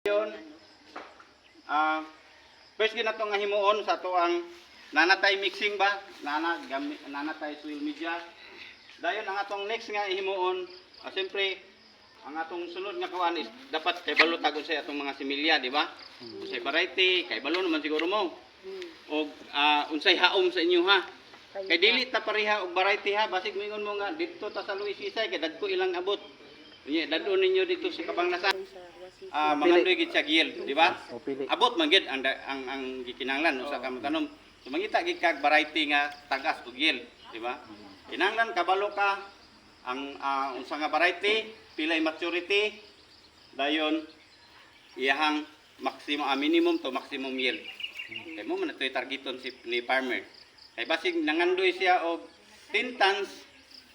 Yun, first ginato nga himuon sa to ang nanatay mixing ba? Nanatay soil media. Dayon ang atong next nga himuon, siyempre ang atong sunod nga kuan is dapat kay balo tagon sa atong mga similya, di ba? Unsay variety, kay balo naman siguro mo. Og unsay haom sa inyo ha. Kay dili ta pareha og variety ha, basig mingon mo nga didto ta sa Luis Isay kay dagko ilang abot. Unya dadto ninyo dito sa Kabanglasan. Mangandoy gid siya giel, di ba? Abot man gid ang gikinahanglan usa ka tanom. So mangita gid kag variety nga tagas ug giel, di ba? Kinahanglan kabalo ka ang unsa nga variety, pilay maturity, dayon iyahang minimum to maximum yield. Kay mo man ito'y targeton ni farmer. Kay basig nangandoy siya og 10 tons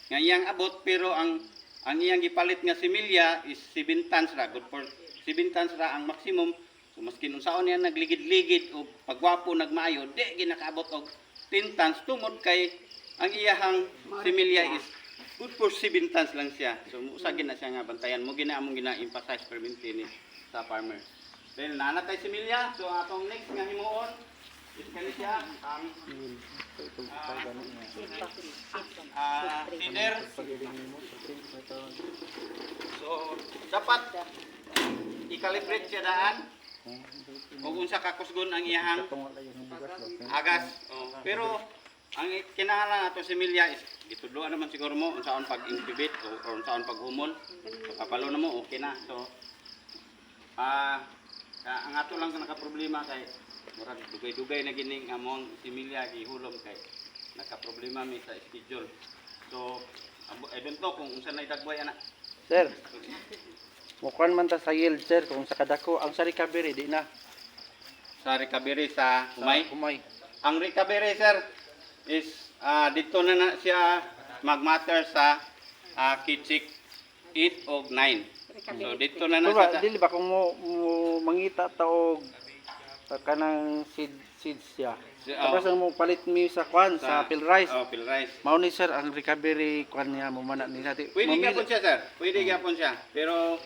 nga iyang abot pero ang iyang gipalit nga similya is 7 tons ra, good for 7 tons ra ang maximum. So maskin unsaon niya nagligid-ligid o pagwapo nagmaayo, di ginakaabot og 10 tons tungod kay ang iyahang similya is good for 7 tons lang siya. So usagin na siya nga bantayan mo among gina-emphasize permanently ni sa farmer. Then nanatay similya, so atong next nga himuon is kani siya ang feeder. So dapat i-calibrate siya daan kung unsa ka kusgon ang iyahang agas. Pero ang kinahanglan nato similya is gitudloan naman siguro mo unsaon pag-incubate o unsaon paghumol. So kapalo na mo okay na. So ang ato lang naka-problema kay murag dugay-dugay na gining among similya gihulom kay naka-problema mi sa schedule. So I don't know kung unsa nay dagway ana. Sir. Mukan man ta sa yield sir kung sa kadako ang sa recovery di na. Sa recovery sa humay. Humay. Ang recovery sir is dito na siya magmatter sa kitchik 8 o 9. So dito na siya. Dili ba kung mo mangita ta og kanang seeds siya. Tapos mo palit mi sa kwan sa pill rice. Oh, pill rice. Mao ni sir ang recovery kwan niya mo mana ni sati. Pwede gyapon siya sir. Pwede gyapon siya. Pero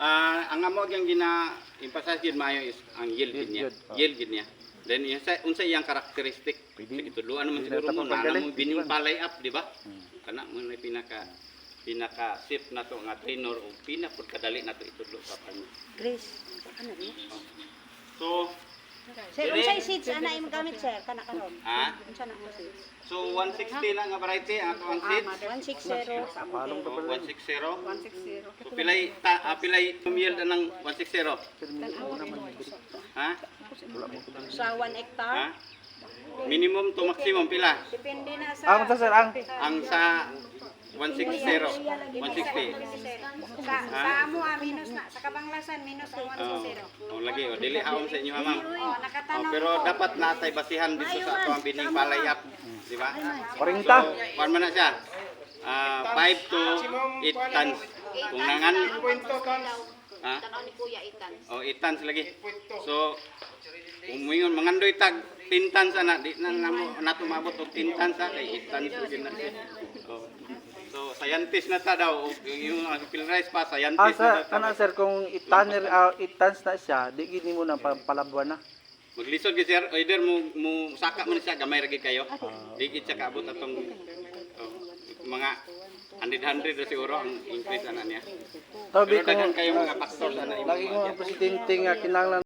ang amo gyang gina-emphasize gid maayo is ang yield niya. Yield gid niya. Then unsa iyang karakteristik. Itudloan naman siguro mo na mo bining palay up, di ba? Kana mo na pinaka safe na to nga trainer o pinapud kadali na to itudlo sa farmer. Grace, ano ni? So Sir, unsay seeds ana imong gamit sir kana karon? Unsa na mo seeds? So 160 na nga variety ang ato ang seeds. 160. 160. So pilay yield ng 160. Ha? Sa 1 hectare? Minimum to maximum pila? Depende na sa Ang sir ang sa 160. 160. Sa amo minus na sa Kabanglasan minus ang 160. Lagi dili haom sa inyo ma'am. Nakatanom. Pero dapat natay basihan dito sa ato ang bining palayap, di ba? 40. So, kuan man na siya. 5 to 8 tons. Kung nangan Tanaw ni Kuya Itan. 8 tons lagi. So kung mangandoy tag 10 tons ana di na nato maabot og 10 tons kay 8 tons lagi na siya. So scientist na ta daw yung pill rice pa scientist na ta. Kana sir kung itans na siya, di gid nimo na palabuan na. Maglisod gid sir, either mo saka man siya gamay ra gid kayo. Di gid siya kaabot atong mga 100 ra siguro ang increase ana niya. Tabi Pero daghan kayo mga factors ana. lagi ko ang presidente nga kinahanglan